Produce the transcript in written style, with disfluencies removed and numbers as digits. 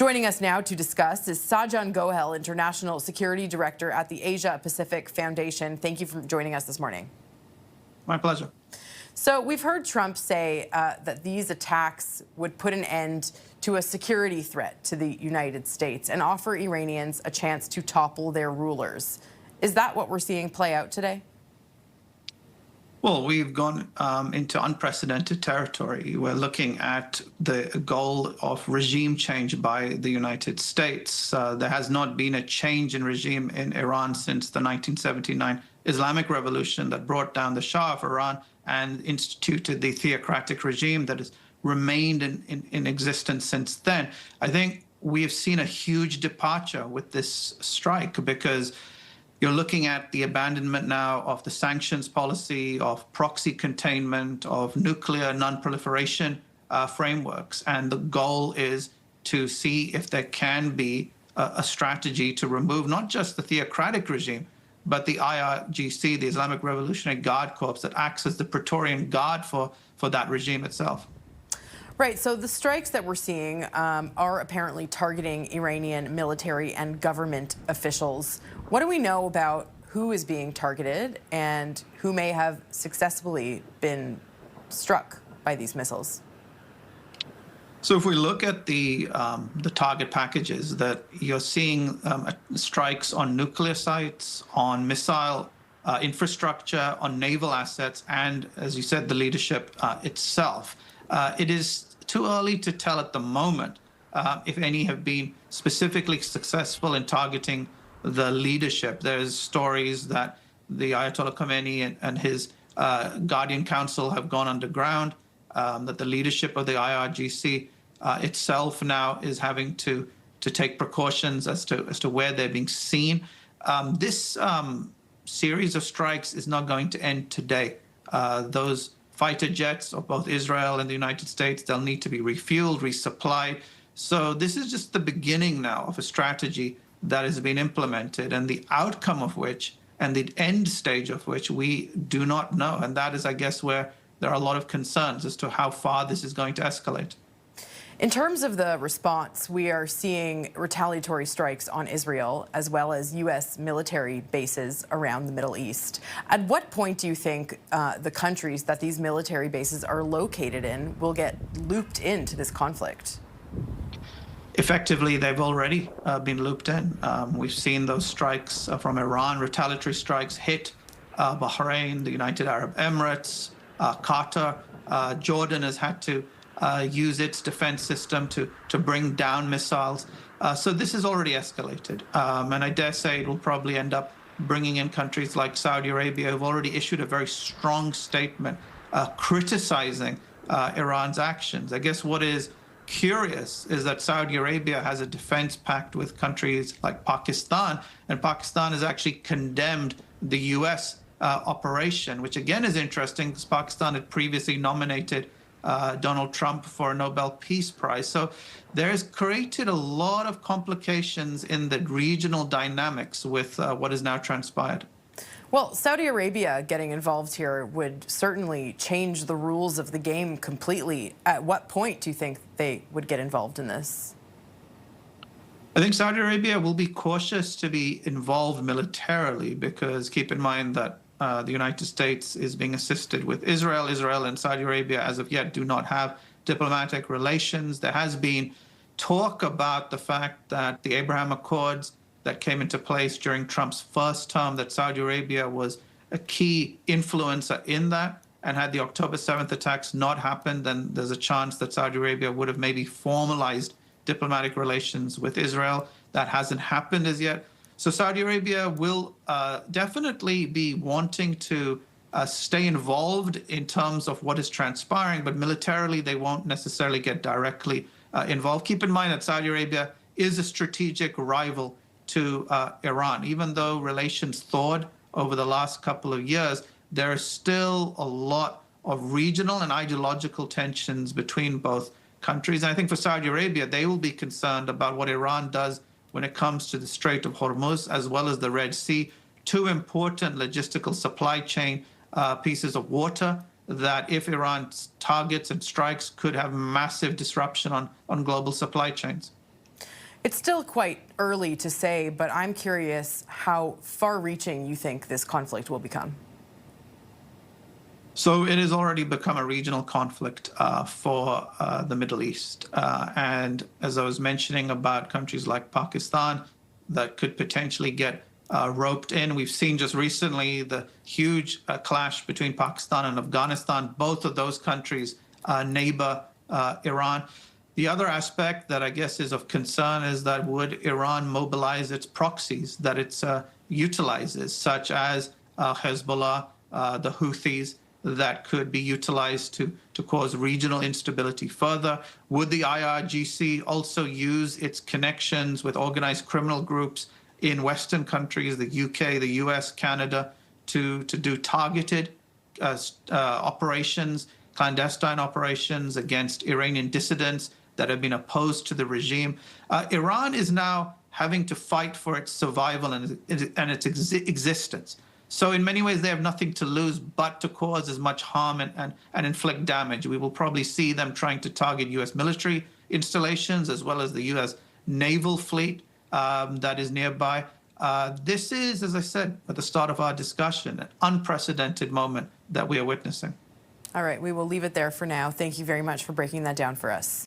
Joining us now to discuss is Sajjan Gohel, International Security Director at the Asia Pacific Foundation. Thank you for joining us this morning. My pleasure. So we've heard Trump say that these attacks would put an end to a security threat to the United States and offer Iranians a chance to topple their rulers. Is that what we're seeing play out today? Well, we've gone into unprecedented territory. We're looking at the goal of regime change by the United States. There has not been a change in regime in Iran since the 1979 Islamic Revolution that brought down the Shah of Iran and instituted the theocratic regime that has remained in existence since then. I think we have seen a huge departure with this strike because you're looking at the abandonment now of the sanctions policy, of proxy containment, of nuclear non-proliferation frameworks. And the goal is to see if there can be a strategy to remove not just the theocratic regime, but the IRGC, the Islamic Revolutionary Guard Corps, that acts as the Praetorian Guard for that regime itself. Right, so the strikes that we're seeing are apparently targeting Iranian military and government officials. What do we know about who is being targeted and who may have successfully been struck by these missiles? So if we look at the target packages, that you're seeing strikes on nuclear sites, on missile infrastructure, on naval assets, and, as you said, the leadership itself. It is too early to tell at the moment if any have been specifically successful in targeting the leadership. There's stories that the Ayatollah Khomeini and his Guardian Council have gone underground, that the leadership of the IRGC itself now is having to take precautions as to where they're being seen. This series of strikes is not going to end today. Those fighter jets of both Israel and the United States, they'll need to be refueled, resupplied. So this is just the beginning now of a strategy that has been implemented, and the outcome of which and the end stage of which we do not know. And that is, I guess, where there are a lot of concerns as to how far this is going to escalate. In terms of the response, we are seeing retaliatory strikes on Israel as well as U.S. military bases around the Middle East. At what point do you think the countries that these military bases are located in will get looped into this conflict? Effectively, they've already been looped in. We've seen those strikes from Iran, retaliatory strikes hit Bahrain, the United Arab Emirates, Qatar. Jordan has had to use its defense system to bring down missiles. So this has already escalated. And I dare say it will probably end up bringing in countries like Saudi Arabia, who've already issued a very strong statement criticizing Iran's actions. I guess what is curious is that Saudi Arabia has a defense pact with countries like Pakistan, and Pakistan has actually condemned the U.S. Operation, which again is interesting because Pakistan had previously nominated Donald Trump for a Nobel Peace Prize. So there's created a lot of complications in the regional dynamics with what has now transpired. Well, Saudi Arabia getting involved here would certainly change the rules of the game completely. At what point do you think they would get involved in this? I think Saudi Arabia will be cautious to be involved militarily because keep in mind that the United States is being assisted with Israel. Israel and Saudi Arabia, as of yet, do not have diplomatic relations. There has been talk about the fact that the Abraham Accords that came into place during Trump's first term, that Saudi Arabia was a key influencer in that. And had the October 7th attacks not happened, then there's a chance that Saudi Arabia would have maybe formalized diplomatic relations with Israel. That hasn't happened as yet. So Saudi Arabia will definitely be wanting to stay involved in terms of what is transpiring, but militarily they won't necessarily get directly involved. Keep in mind that Saudi Arabia is a strategic rival to Iran. Even though relations thawed over the last couple of years, there is still a lot of regional and ideological tensions between both countries. And I think for Saudi Arabia, they will be concerned about what Iran does when it comes to the Strait of Hormuz, as well as the Red Sea, two important logistical supply chain pieces of water that if Iran targets and strikes could have massive disruption on global supply chains. It's still quite early to say, but I'm curious how far-reaching you think this conflict will become. So it has already become a regional conflict for the Middle East. And as I was mentioning about countries like Pakistan that could potentially get roped in, we've seen just recently the huge clash between Pakistan and Afghanistan. Both of those countries neighbor Iran. The other aspect that I guess is of concern is that would Iran mobilize its proxies that it utilizes, such as Hezbollah, the Houthis, that could be utilized to cause regional instability further? Would the IRGC also use its connections with organized criminal groups in Western countries, the UK, the US, Canada, to do targeted operations, clandestine operations against Iranian dissidents that have been opposed to the regime? Iran is now having to fight for its survival and its existence. So in many ways, they have nothing to lose but to cause as much harm and inflict damage. We will probably see them trying to target U.S. military installations as well as the U.S. naval fleet that is nearby. This is, as I said at the start of our discussion, an unprecedented moment that we are witnessing. All right, we will leave it there for now. Thank you very much for breaking that down for us.